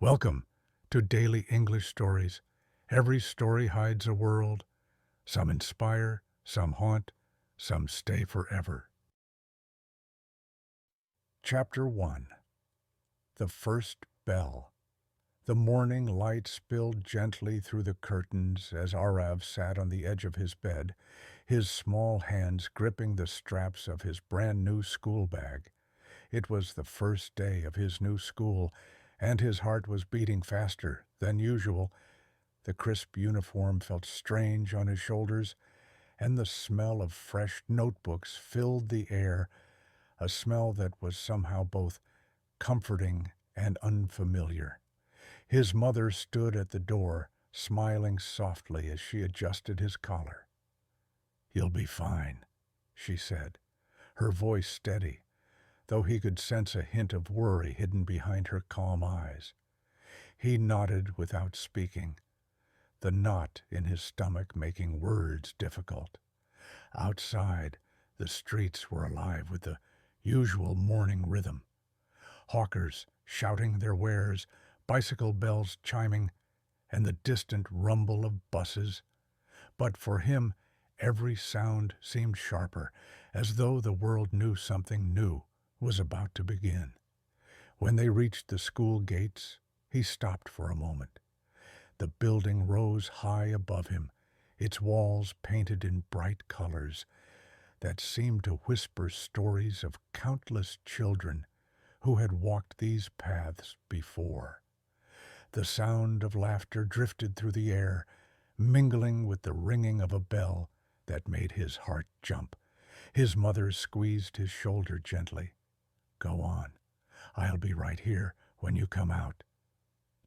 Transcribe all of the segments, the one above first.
Welcome to Daily English Stories. Every story hides a world. Some inspire, some haunt, some stay forever. Chapter 1. The First Bell. The morning light spilled gently through the curtains as Aarav sat on the edge of his bed, his small hands gripping the straps of his brand-new school bag. It was the first day of his new school, and his heart was beating faster than usual. The crisp uniform felt strange on his shoulders, and the smell of fresh notebooks filled the air, a smell that was somehow both comforting and unfamiliar. His mother stood at the door, smiling softly as she adjusted his collar. "You'll be fine," she said, her voice steady, though he could sense a hint of worry hidden behind her calm eyes. He nodded without speaking, the knot in his stomach making words difficult. Outside, the streets were alive with the usual morning rhythm. Hawkers shouting their wares, bicycle bells chiming, and the distant rumble of buses. But for him, every sound seemed sharper, as though the world knew something new was about to begin. When they reached the school gates, he stopped for a moment. The building rose high above him, its walls painted in bright colors that seemed to whisper stories of countless children who had walked these paths before. The sound of laughter drifted through the air, mingling with the ringing of a bell that made his heart jump. His mother squeezed his shoulder gently. "Go on. I'll be right here when you come out."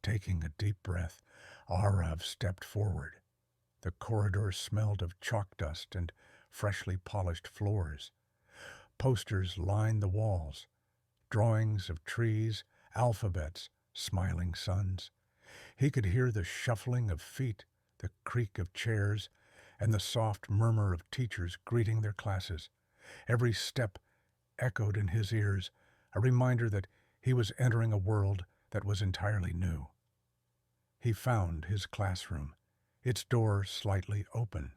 Taking a deep breath, Aarav stepped forward. The corridor smelled of chalk dust and freshly polished floors. Posters lined the walls, drawings of trees, alphabets, smiling suns. He could hear the shuffling of feet, the creak of chairs, and the soft murmur of teachers greeting their classes. Every step echoed in his ears, a reminder that he was entering a world that was entirely new. He found his classroom, its door slightly open.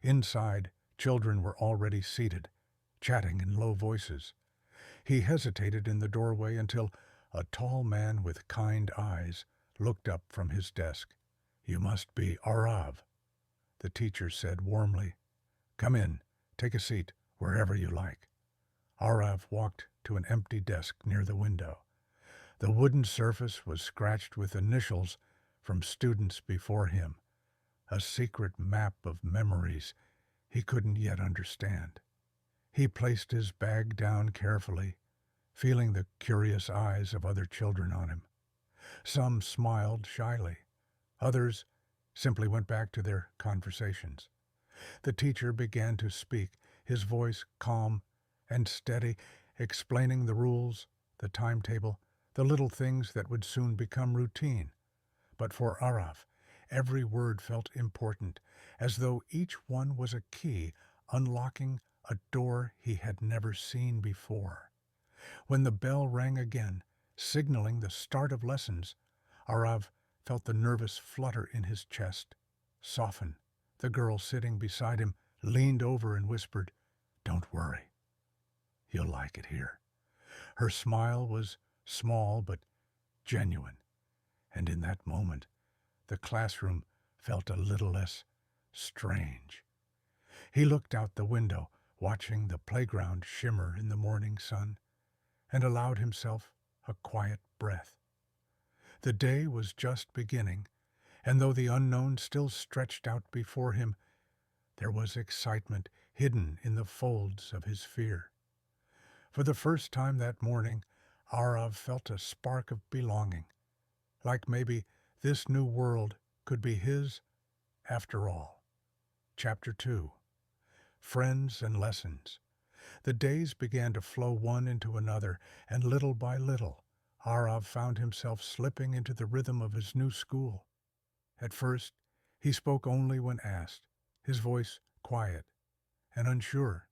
Inside, children were already seated, chatting in low voices. He hesitated in the doorway until a tall man with kind eyes looked up from his desk. "You must be Aarav," the teacher said warmly. "Come in, take a seat, wherever you like." Aarav walked to an empty desk near the window. The wooden surface was scratched with initials from students before him, a secret map of memories he couldn't yet understand. He placed his bag down carefully, feeling the curious eyes of other children on him. Some smiled shyly. Others simply went back to their conversations. The teacher began to speak, his voice calm and steady, explaining the rules, the timetable, the little things that would soon become routine. But for Aarav, every word felt important, as though each one was a key unlocking a door he had never seen before. When the bell rang again, signaling the start of lessons, Aarav felt the nervous flutter in his chest soften. The girl sitting beside him leaned over and whispered, "Don't worry. You'll like it here." Her smile was small but genuine, and in that moment, the classroom felt a little less strange. He looked out the window, watching the playground shimmer in the morning sun, and allowed himself a quiet breath. The day was just beginning, and though the unknown still stretched out before him, there was excitement hidden in the folds of his fear. For the first time that morning, Aarav felt a spark of belonging, like maybe this new world could be his after all. Chapter 2. Friends and Lessons. The days began to flow one into another, and little by little, Aarav found himself slipping into the rhythm of his new school. At first, he spoke only when asked, his voice quiet and unsure.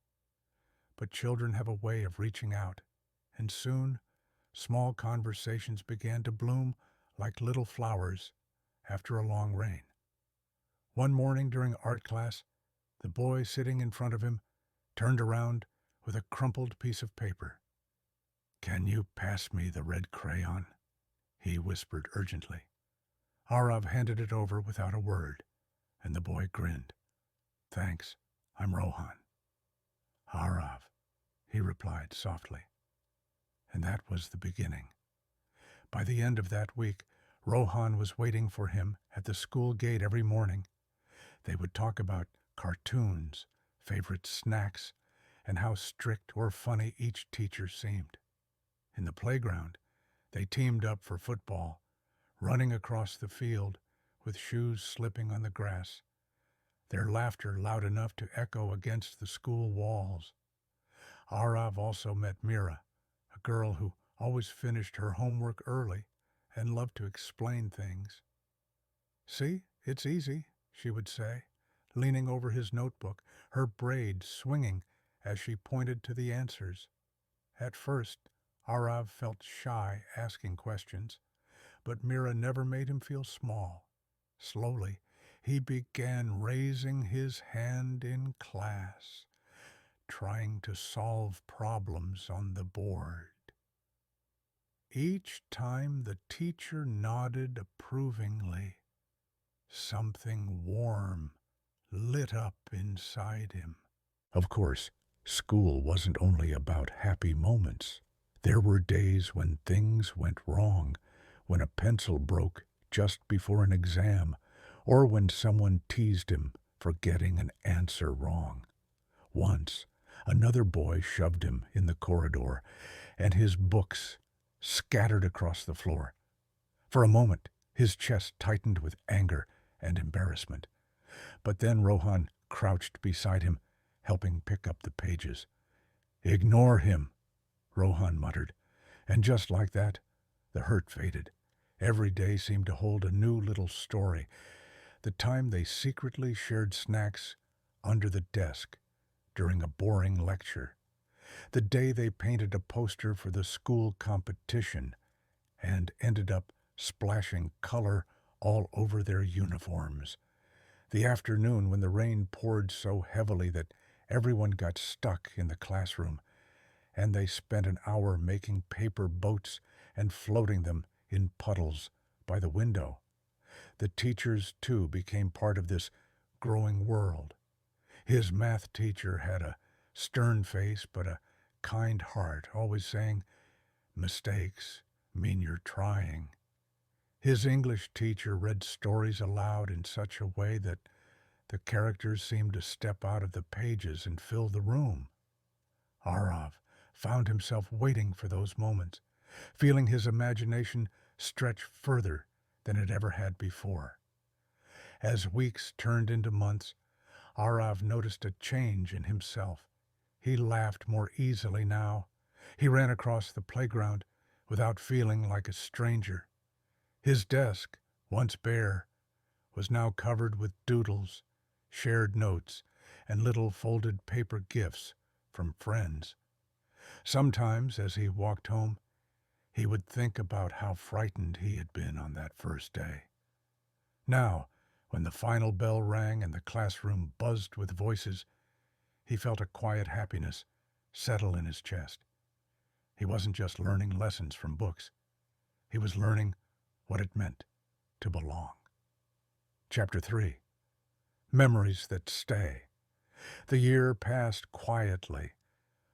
But children have a way of reaching out, and soon small conversations began to bloom like little flowers after a long rain. One morning during art class, the boy sitting in front of him turned around with a crumpled piece of paper. "Can you pass me the red crayon?" he whispered urgently. Aarav handed it over without a word, and the boy grinned. "Thanks, I'm Rohan." "Aarav," he replied softly. And that was the beginning. By the end of that week, Rohan was waiting for him at the school gate every morning. They would talk about cartoons, favorite snacks, and how strict or funny each teacher seemed. In the playground, they teamed up for football, running across the field with shoes slipping on the grass, their laughter loud enough to echo against the school walls. Aarav also met Mira, a girl who always finished her homework early and loved to explain things. "See, it's easy," she would say, leaning over his notebook, her braid swinging as she pointed to the answers. At first, Aarav felt shy asking questions, but Mira never made him feel small. Slowly, he began raising his hand in class, trying to solve problems on the board. Each time the teacher nodded approvingly, something warm lit up inside him. Of course, school wasn't only about happy moments. There were days when things went wrong, when a pencil broke just before an exam, or when someone teased him for getting an answer wrong. Once, another boy shoved him in the corridor, and his books scattered across the floor. For a moment, his chest tightened with anger and embarrassment. But then Rohan crouched beside him, helping pick up the pages. "Ignore him," Rohan muttered, and just like that, the hurt faded. Every day seemed to hold a new little story. The time they secretly shared snacks under the desk during a boring lecture. The day they painted a poster for the school competition and ended up splashing color all over their uniforms. The afternoon when the rain poured so heavily that everyone got stuck in the classroom, and they spent an hour making paper boats and floating them in puddles by the window. The teachers, too, became part of this growing world. His math teacher had a stern face but a kind heart, always saying, "Mistakes mean you're trying." His English teacher read stories aloud in such a way that the characters seemed to step out of the pages and fill the room. Aarav found himself waiting for those moments, feeling his imagination stretch further than it ever had before. As weeks turned into months, Aarav noticed a change in himself. He laughed more easily now. He ran across the playground without feeling like a stranger. His desk, once bare, was now covered with doodles, shared notes, and little folded paper gifts from friends. Sometimes, as he walked home, he would think about how frightened he had been on that first day. Now, when the final bell rang and the classroom buzzed with voices, he felt a quiet happiness settle in his chest. He wasn't just learning lessons from books. He was learning what it meant to belong. Chapter 3. Memories that stay. The year passed quietly,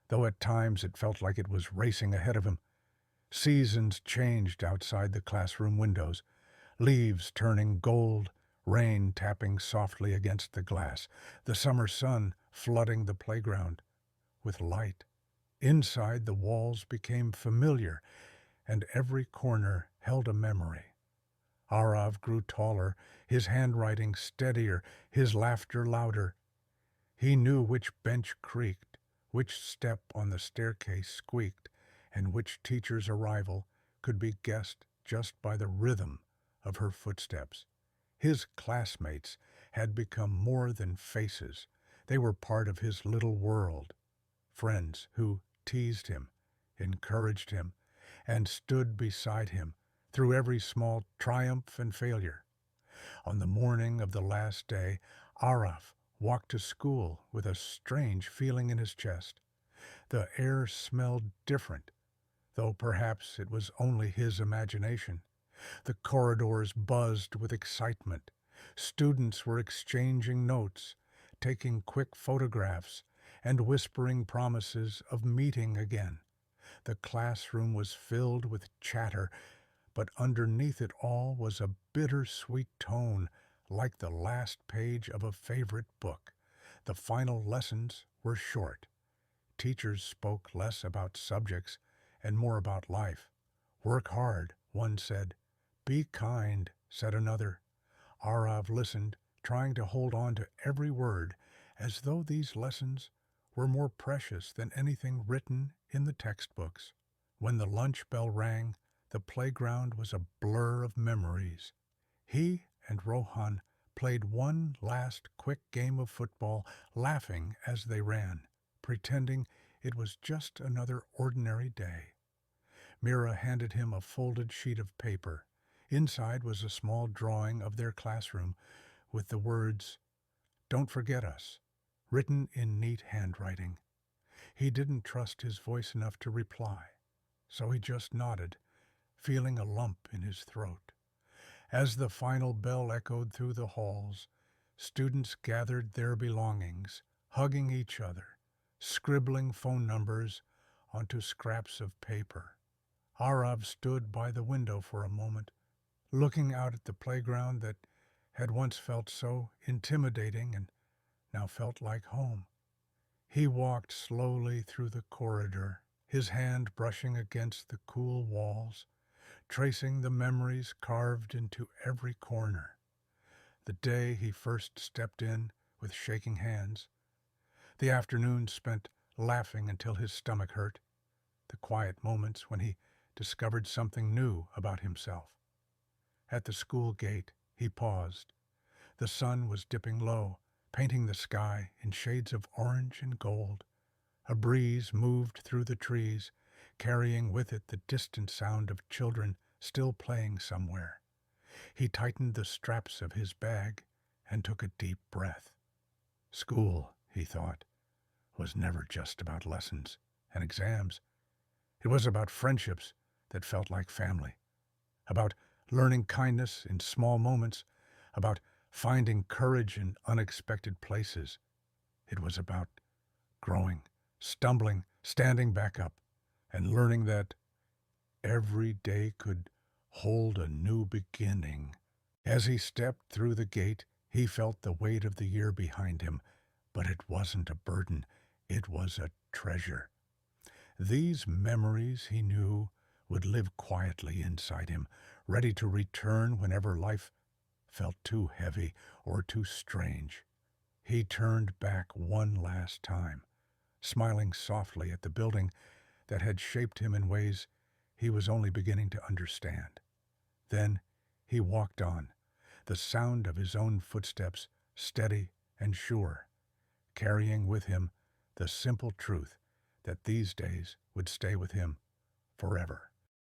though at times it felt like it was racing ahead of him. Seasons changed outside the classroom windows, leaves turning gold, rain tapping softly against the glass, the summer sun flooding the playground with light. Inside, the walls became familiar, and every corner held a memory. Aarav grew taller, his handwriting steadier, his laughter louder. He knew which bench creaked, which step on the staircase squeaked, and which teacher's arrival could be guessed just by the rhythm of her footsteps. His classmates had become more than faces. They were part of his little world. Friends who teased him, encouraged him, and stood beside him through every small triumph and failure. On the morning of the last day, Aarav walked to school with a strange feeling in his chest. The air smelled different, though perhaps it was only his imagination. The corridors buzzed with excitement. Students were exchanging notes, taking quick photographs, and whispering promises of meeting again. The classroom was filled with chatter, but underneath it all was a bittersweet tone, like the last page of a favorite book. The final lessons were short. Teachers spoke less about subjects and more about life. Work hard, one said. Be kind, said another. Aarav listened, trying to hold on to every word, as though these lessons were more precious than anything written in the textbooks. When the lunch bell rang, the playground was a blur of memories. He and Rohan played one last quick game of football, laughing as they ran, pretending it was just another ordinary day. Mira handed him a folded sheet of paper. Inside was a small drawing of their classroom with the words, "Don't forget us," written in neat handwriting. He didn't trust his voice enough to reply, so he just nodded, feeling a lump in his throat. As the final bell echoed through the halls, students gathered their belongings, hugging each other, scribbling phone numbers onto scraps of paper. Aarav stood by the window for a moment, looking out at the playground that had once felt so intimidating and now felt like home. He walked slowly through the corridor, his hand brushing against the cool walls, tracing the memories carved into every corner. The day he first stepped in with shaking hands, the afternoon spent laughing until his stomach hurt, the quiet moments when he discovered something new about himself. At the school gate, he paused. The sun was dipping low, painting the sky in shades of orange and gold. A breeze moved through the trees, carrying with it the distant sound of children still playing somewhere. He tightened the straps of his bag and took a deep breath. School, he thought, was never just about lessons and exams. It was about friendships that felt like family, about learning kindness in small moments, about finding courage in unexpected places. It was about growing, stumbling, standing back up, and learning that every day could hold a new beginning. As he stepped through the gate, he felt the weight of the year behind him, but it wasn't a burden, it was a treasure. These memories, he knew, would live quietly inside him, ready to return whenever life felt too heavy or too strange. He turned back one last time, smiling softly at the building that had shaped him in ways he was only beginning to understand. Then he walked on, the sound of his own footsteps steady and sure, carrying with him the simple truth that these days would stay with him forever.